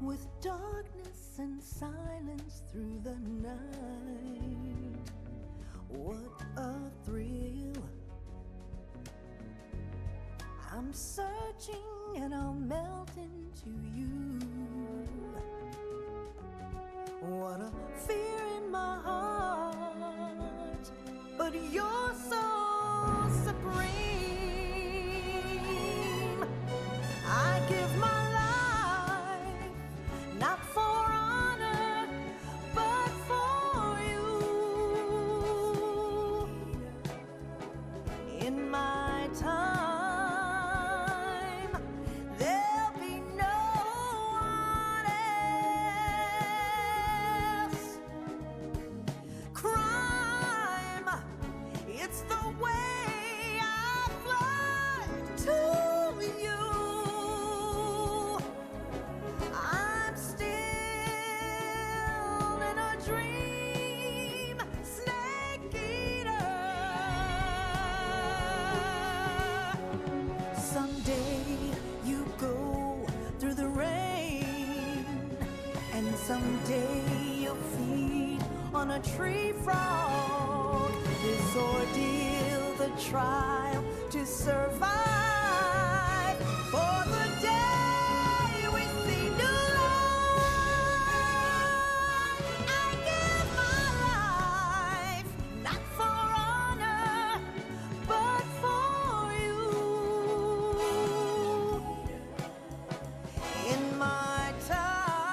with darkness and silence through the night. What a thrill. I'm searching and I'll melt into you. What a fear in my heart, but you're so supreme. I give my life, not for honor, but for you. In my time, there'll be no one else. Crime, it's the way I fly to you. I'm still in a dream, snake eater. Someday you go through the rain, and someday you'll feed on a tree frog. This ordeal, the trial to survive, for the day we see new life. I give my life, not for honor, but for you. In my time,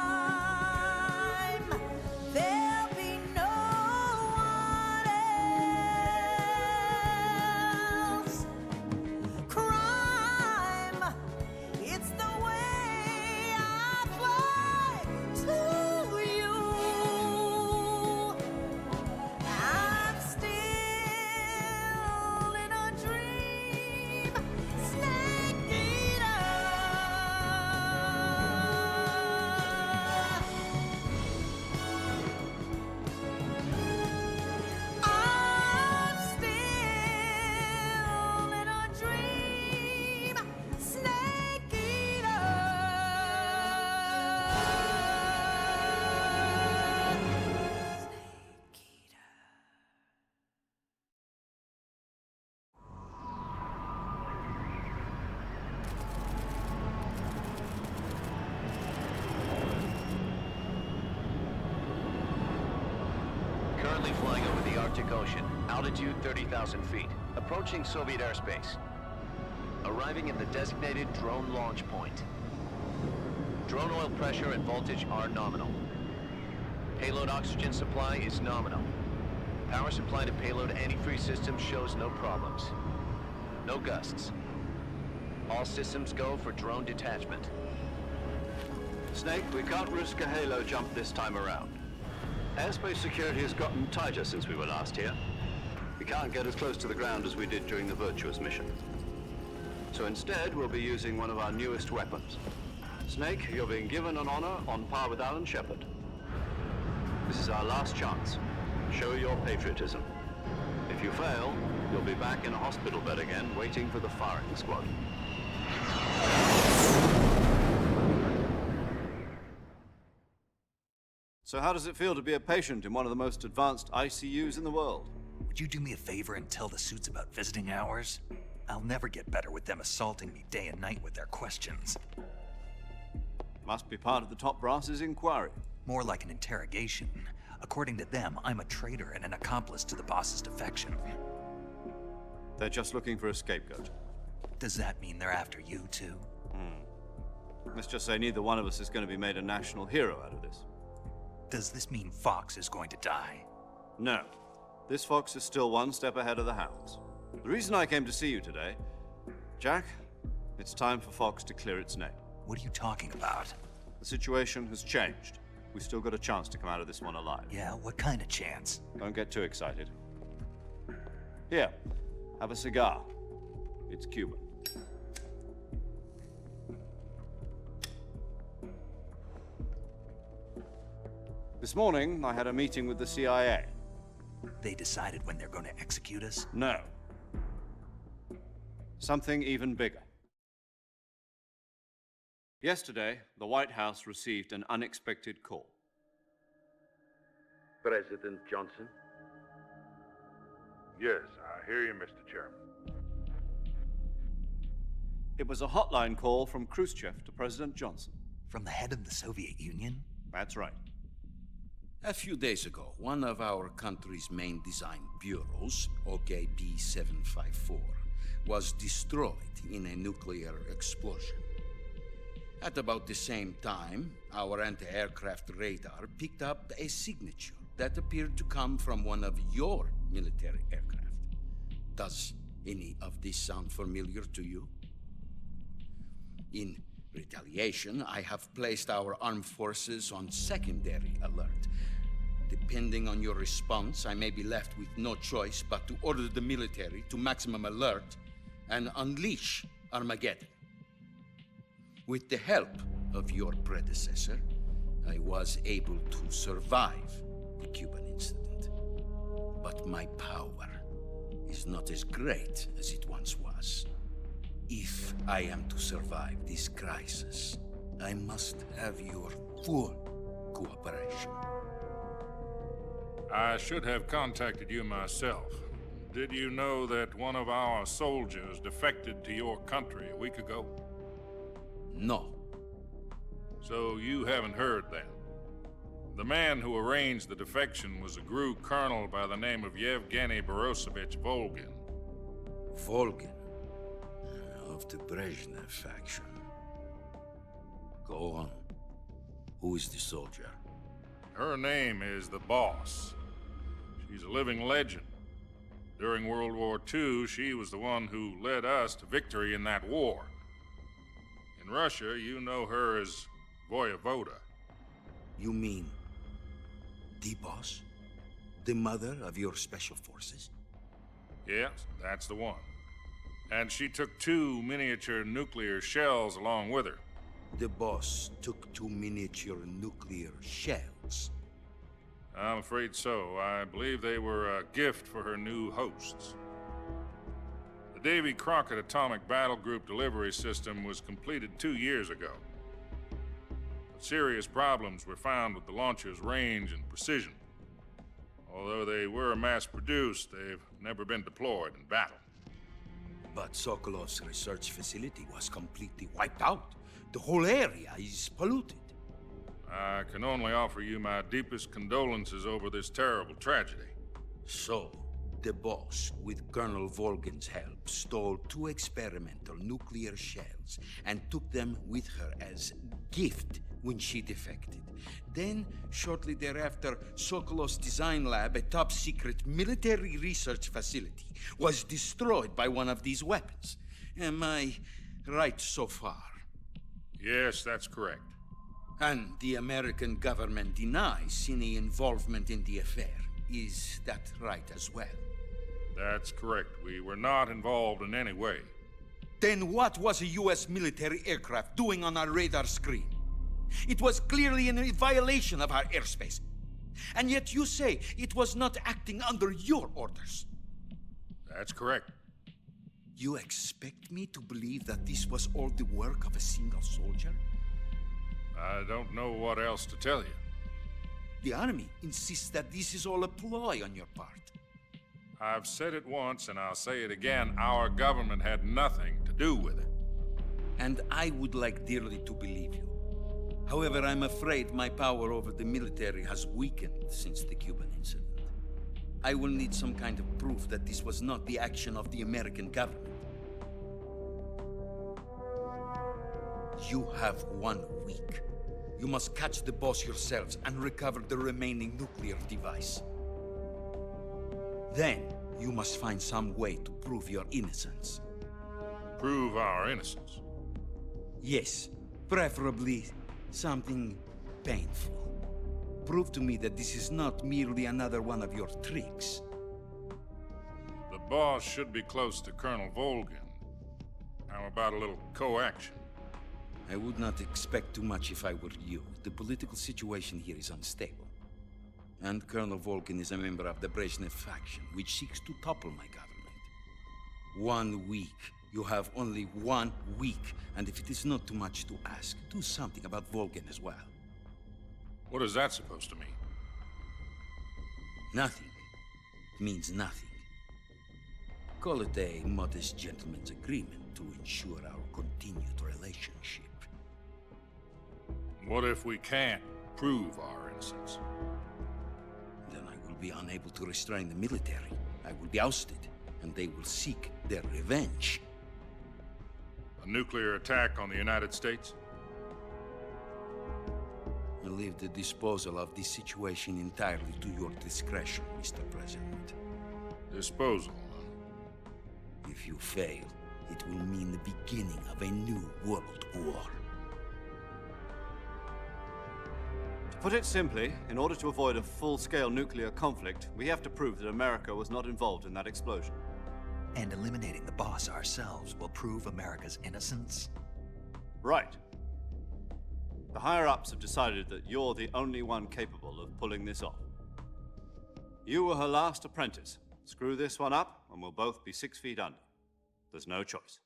there'll be no one else. Crime, it's the way I fly to you. I'm still in a dream, snake eater. I'm still in a dream, snake eater. Snake eater. Currently flying over the Arctic Ocean, altitude 30,000 feet, approaching Soviet airspace. Arriving at the designated drone launch point. Drone oil pressure and voltage are nominal. Payload oxygen supply is nominal. Power supply to payload antifreeze system shows no problems. No gusts. All systems go for drone detachment. Snake, we can't risk a halo jump this time around. Airspace security has gotten tighter since we were last here. We can't get as close to the ground as we did during the Virtuous mission. So instead, we'll be using one of our newest weapons. Snake, you're being given an honor on par with Alan Shepard. This is our last chance. Show your patriotism. If you fail, you'll be back in a hospital bed again, waiting for the firing squad. So how does it feel to be a patient in one of the most advanced ICUs in the world? Would you do me a favor and tell the suits about visiting hours? I'll never get better with them assaulting me day and night with their questions. Must be part of the top brass's inquiry. More like an interrogation. According to them, I'm a traitor and an accomplice to the boss's defection. They're just looking for a scapegoat. Does that mean they're after you too? Let's just say neither one of us is going to be made a national hero out of this. Does this mean Fox is going to die? No. This fox is still one step ahead of the hounds. The reason I came to see you today, Jack, it's time for Fox to clear its name. What are you talking about? The situation has changed. We've still got a chance to come out of this one alive. Yeah, what kind of chance? Don't get too excited. Here, have a cigar. It's Cuban. This morning, I had a meeting with the CIA. They decided when they're going to execute us? No. Something even bigger. Yesterday, the White House received an unexpected call. President Johnson? Yes, I hear you, Mr. Chairman. It was a hotline call from Khrushchev to President Johnson. From the head of the Soviet Union? That's right. A few days ago, one of our country's main design bureaus, OKB 754, was destroyed in a nuclear explosion. At about the same time, our anti-aircraft radar picked up a signature that appeared to come from one of your military aircraft. Does any of this sound familiar to you? In retaliation, I have placed our armed forces on secondary alert. Depending on your response, I may be left with no choice but to order the military to maximum alert and unleash Armageddon. With the help of your predecessor, I was able to survive the Cuban incident. But my power is not as great as it once was. If I am to survive this crisis, I must have your full cooperation. I should have contacted you myself. Did you know that one of our soldiers defected to your country a week ago? No. So you haven't heard then. The man who arranged the defection was a GRU colonel by the name of Yevgeny Borosovich Volgin. Volgin, of the Brezhnev faction. Go on. Who is the soldier? Her name is the Boss. She's a living legend. During World War II, she was the one who led us to victory in that war. In Russia, you know her as Voyevoda. You mean the boss? The mother of your special forces? Yes, that's the one. And she took 2 miniature nuclear shells along with her. The boss took 2 miniature nuclear shells. I'm afraid so. I believe they were a gift for her new hosts. The Davy Crockett Atomic Battle Group delivery system was completed 2 years ago. But serious problems were found with the launcher's range and precision. Although they were mass-produced, they've never been deployed in battle. But Sokolov's research facility was completely wiped out. The whole area is polluted. I can only offer you my deepest condolences over this terrible tragedy. So, the boss, with Colonel Volgin's help, stole 2 experimental nuclear shells and took them with her as gift when she defected. Then, shortly thereafter, Sokolov's design lab, a top-secret military research facility, was destroyed by one of these weapons. Am I right so far? Yes, that's correct. And the American government denies any involvement in the affair. Is that right as well? That's correct. We were not involved in any way. Then what was a U.S. military aircraft doing on our radar screen? It was clearly in violation of our airspace. And yet you say it was not acting under your orders. That's correct. You expect me to believe that this was all the work of a single soldier? I don't know what else to tell you. The Army insists that this is all a ploy on your part. I've said it once and I'll say it again. Our government had nothing to do with it. And I would like dearly to believe you. However, I'm afraid my power over the military has weakened since the Cuban incident. I will need some kind of proof that this was not the action of the American government. You have 1 week. You must catch the boss yourselves and recover the remaining nuclear device. Then, you must find some way to prove your innocence. Prove our innocence. Yes, preferably something painful. Prove to me that this is not merely another one of your tricks. The boss should be close to Colonel Volgin. How about a little co-action? I would not expect too much if I were you. The political situation here is unstable. And Colonel Volgin is a member of the Brezhnev faction, which seeks to topple my government. 1 week You have only 1 week, and if it is not too much to ask, do something about Volgin as well. What is that supposed to mean? Nothing. It means nothing. Call it a modest gentleman's agreement to ensure our continued relationship. What if we can't prove our innocence? Then I will be unable to restrain the military. I will be ousted, and they will seek their revenge. A nuclear attack on the United States? I leave the disposal of this situation entirely to your discretion, Mr. President. Disposal, huh? If you fail, it will mean the beginning of a new world war. To put it simply, in order to avoid a full-scale nuclear conflict, we have to prove that America was not involved in that explosion. And eliminating the boss ourselves will prove America's innocence? Right. The higher-ups have decided that you're the only one capable of pulling this off. You were her last apprentice. Screw this one up, and we'll both be 6 feet under. There's no choice.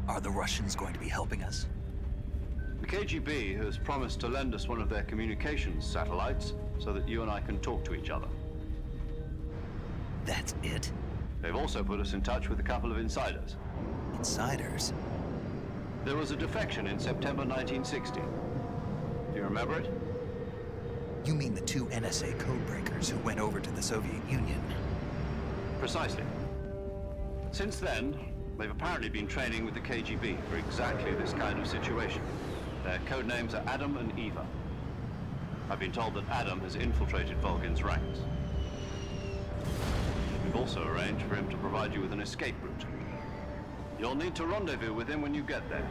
Are the Russians going to be helping us? The KGB has promised to lend us one of their communications satellites so that you and I can talk to each other. That's it? They've also put us in touch with a couple of insiders. Insiders? There was a defection in September 1960. Do you remember it? You mean the 2 NSA codebreakers who went over to the Soviet Union? Precisely. Since then, they've apparently been training with the KGB for exactly this kind of situation. Their code names are Adam and Eva. I've been told that Adam has infiltrated Volgin's ranks. We've also arranged for him to provide you with an escape route. You'll need to rendezvous with him when you get there.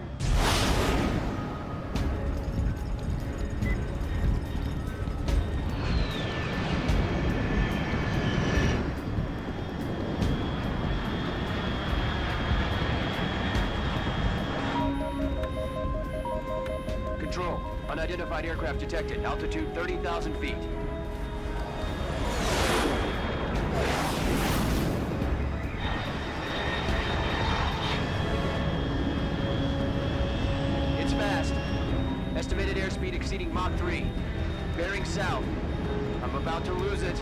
Control. Unidentified aircraft detected. Altitude 30,000 feet. It's fast. Estimated airspeed exceeding Mach 3. Bearing south. I'm about to lose it.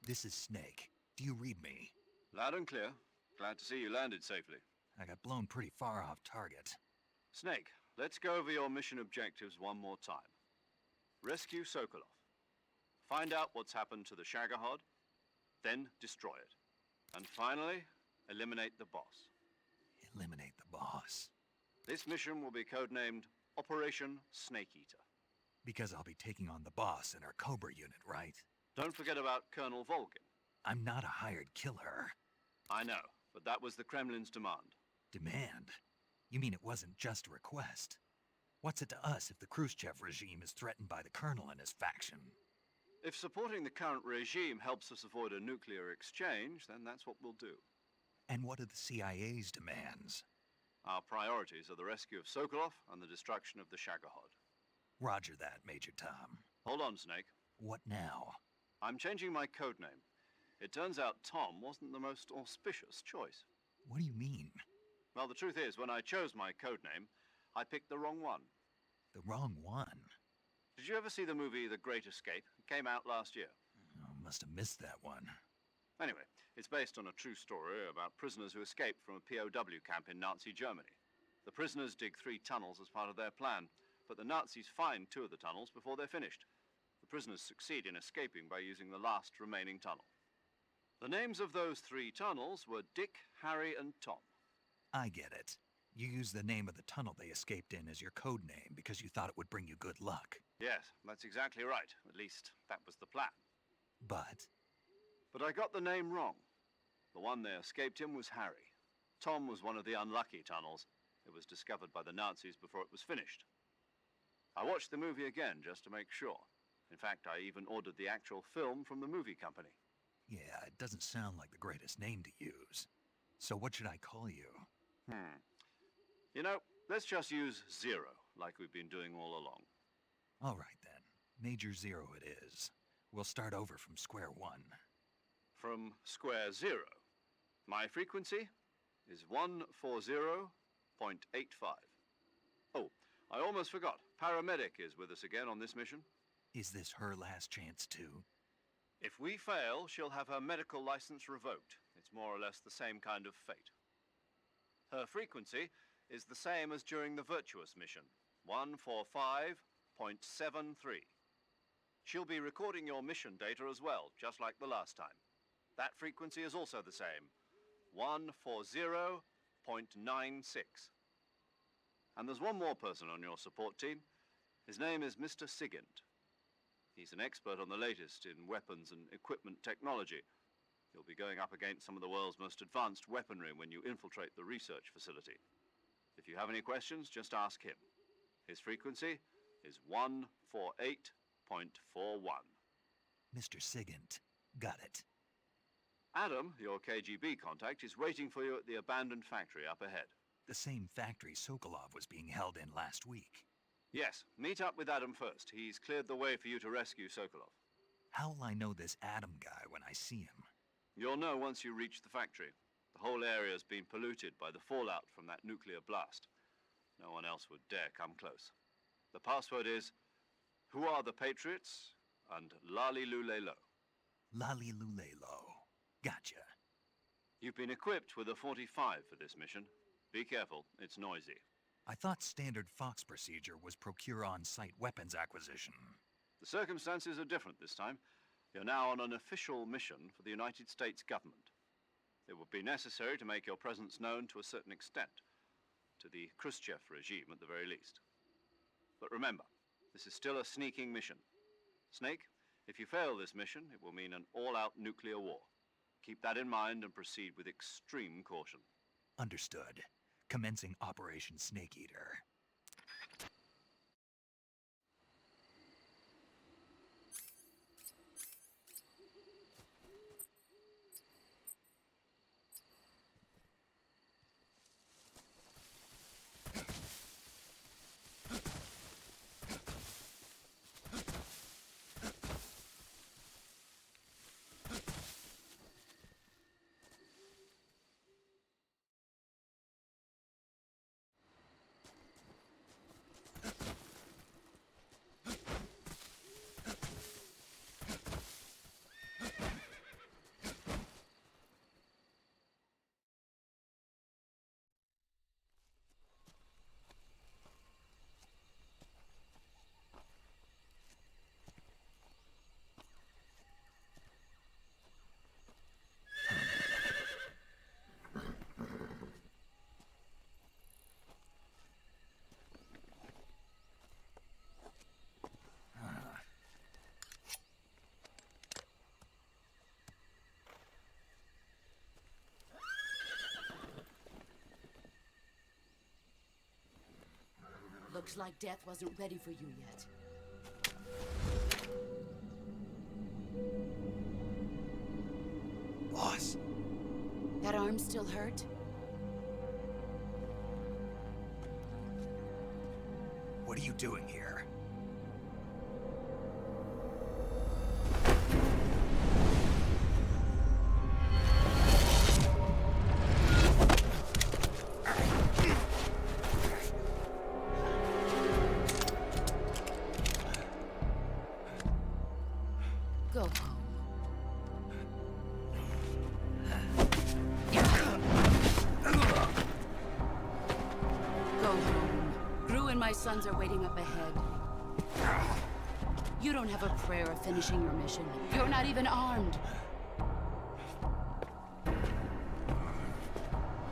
This is Snake. Do you read me? Loud and clear. Glad to see you landed safely. I got blown pretty far off target. Snake, let's go over your mission objectives one more time. Rescue Sokolov. Find out what's happened to the Shagohod, then destroy it. And finally, eliminate the boss. Eliminate the boss. This mission will be codenamed Operation Snake Eater. Because I'll be taking on the boss in our Cobra unit, right? Don't forget about Colonel Volgin. I'm not a hired killer. I know, but that was the Kremlin's demand. Demand? You mean it wasn't just a request? What's it to us if the Khrushchev regime is threatened by the Colonel and his faction? If supporting the current regime helps us avoid a nuclear exchange, then that's what we'll do. And what are the CIA's demands? Our priorities are the rescue of Sokolov and the destruction of the Shagohod. Roger that, Major Tom. Hold on, Snake. What now? I'm changing my code name. It turns out Tom wasn't the most auspicious choice. What do you mean? Well, the truth is, when I chose my code name, I picked the wrong one. The wrong one? Did you ever see the movie The Great Escape? It came out last year. Oh, must have missed that one. Anyway, it's based on a true story about prisoners who escaped from a POW camp in Nazi Germany. The prisoners dig 3 tunnels as part of their plan, but the Nazis find 2 of the tunnels before they're finished. The prisoners succeed in escaping by using the last remaining tunnel. The names of those 3 tunnels were Dick, Harry, and Tom. I get it. You used the name of the tunnel they escaped in as your code name because you thought it would bring you good luck. Yes, that's exactly right. At least, that was the plan. But But I got the name wrong. The one they escaped in was Harry. Tom was one of the unlucky tunnels. It was discovered by the Nazis before it was finished. I watched the movie again just to make sure. In fact, I even ordered the actual film from the movie company. yeah, it doesn't sound like the greatest name to use. So what should I call you? You know, let's just use Zero, like we've been doing all along. All right then. Major Zero it is. We'll start over from square one. From square 0. My frequency is 140.85. Oh, I almost forgot. Paramedic is with us again on this mission. Is this her last chance too? If we fail, she'll have her medical license revoked. It's more or less the same kind of fate. Her frequency is the same as during the Virtuous mission, 145.73. She'll be recording your mission data as well, just like the last time. That frequency is also the same, 140.96. And there's one more person on your support team. His name is Mr. Sigint. He's an expert on the latest in weapons and equipment technology. You'll be going up against some of the world's most advanced weaponry when you infiltrate the research facility. If you have any questions, just ask him. His frequency is 148.41. Mr. Sigint. Got it. Adam, your KGB contact, is waiting for you at the abandoned factory up ahead. The same factory Sokolov was being held in last week. Yes, meet up with Adam first. He's cleared the way for you to rescue Sokolov. How'll I know this Adam guy when I see him? You'll know once you reach the factory. The whole area's been polluted by the fallout from that nuclear blast. No one else would dare come close. The password is, "Who are the Patriots?" and "Lali Lulelo." Lali Lulelo. Gotcha. You've been equipped with a 45 for this mission. Be careful, it's noisy. I thought standard Fox procedure was procure on-site weapons acquisition. The circumstances are different this time. You're now on an official mission for the United States government. It would be necessary to make your presence known to a certain extent, to the Khrushchev regime at the very least. But remember, this is still a sneaking mission. Snake, if you fail this mission, it will mean an all-out nuclear war. Keep that in mind and proceed with extreme caution. Understood. Commencing Operation Snake Eater. Looks like death wasn't ready for you yet. Boss. That arm still hurt? What are you doing here? Go home. Go home. Gru and my sons are waiting up ahead. You don't have a prayer of finishing your mission. You're not even armed.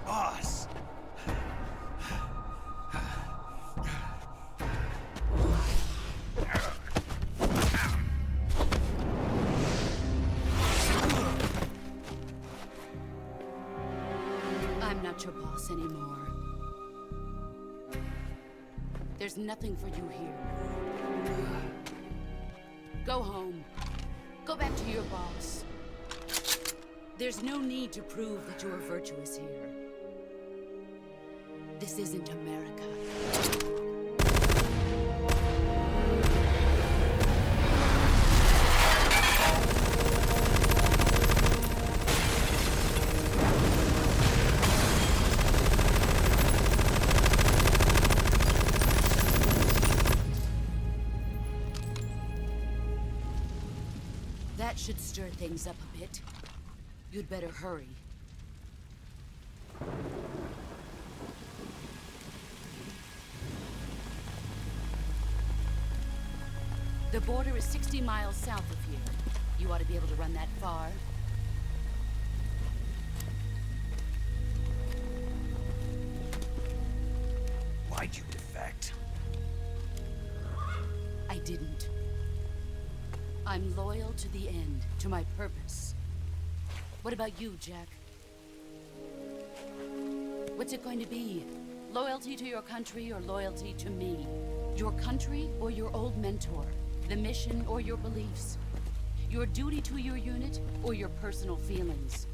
Boss! I'm not your boss anymore. There's nothing for you here. Go home. Go back to your boss. There's no need to prove that you are virtuous here. This isn't America. That should stir things up a bit. You'd better hurry. The border is 60 miles south of here. You ought to be able to run that far. Why'd you defect? I didn't. I'm loyal to the end, to my purpose. What about you, Jack? What's it going to be? Loyalty to your country or loyalty to me? Your country or your old mentor? The mission or your beliefs? Your duty to your unit or your personal feelings?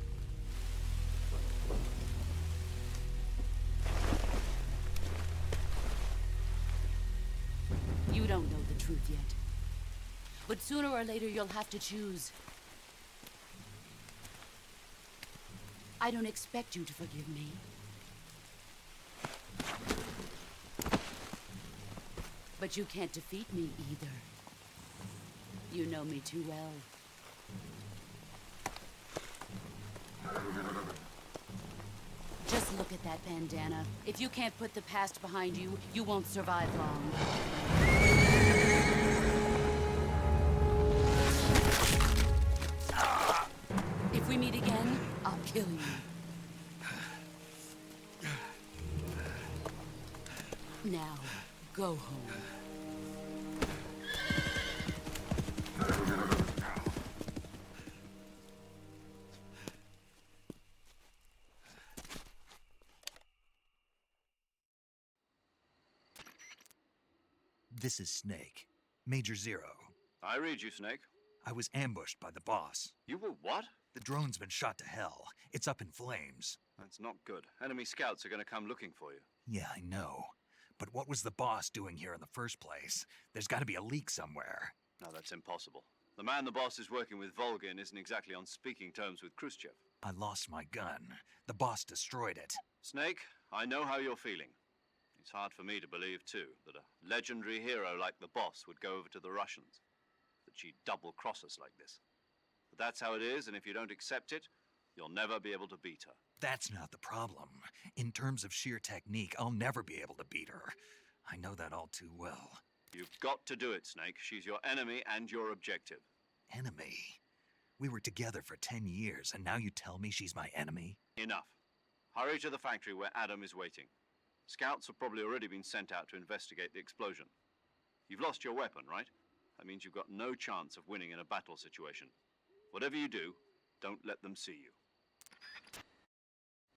You don't know the truth yet. But sooner or later, you'll have to choose. I don't expect you to forgive me. But you can't defeat me either. You know me too well. Just look at that bandana. If you can't put the past behind you, you won't survive long. If we meet again, I'll kill you. Now, go home. This is Snake. Major Zero. I read you, Snake. I was ambushed by the boss. You were what? The drone's been shot to hell. It's up in flames. That's not good. Enemy scouts are going to come looking for you. Yeah, I know. But what was the boss doing here in the first place? There's got to be a leak somewhere. No, that's impossible. The man the boss is working with, Volgin, isn't exactly on speaking terms with Khrushchev. I lost my gun. The boss destroyed it. Snake, I know how you're feeling. It's hard for me to believe, too, that a legendary hero like the boss would go over to the Russians. That she'd double-cross us like this. But that's how it is, and if you don't accept it, you'll never be able to beat her. That's not the problem. In terms of sheer technique, I'll never be able to beat her. I know that all too well. You've got to do it, Snake. She's your enemy and your objective. Enemy? We were together for 10 years, and now you tell me she's my enemy? Enough. Hurry to the factory where Adam is waiting. Scouts have probably already been sent out to investigate the explosion. You've lost your weapon, right? That means you've got no chance of winning in a battle situation. Whatever you do, don't let them see you.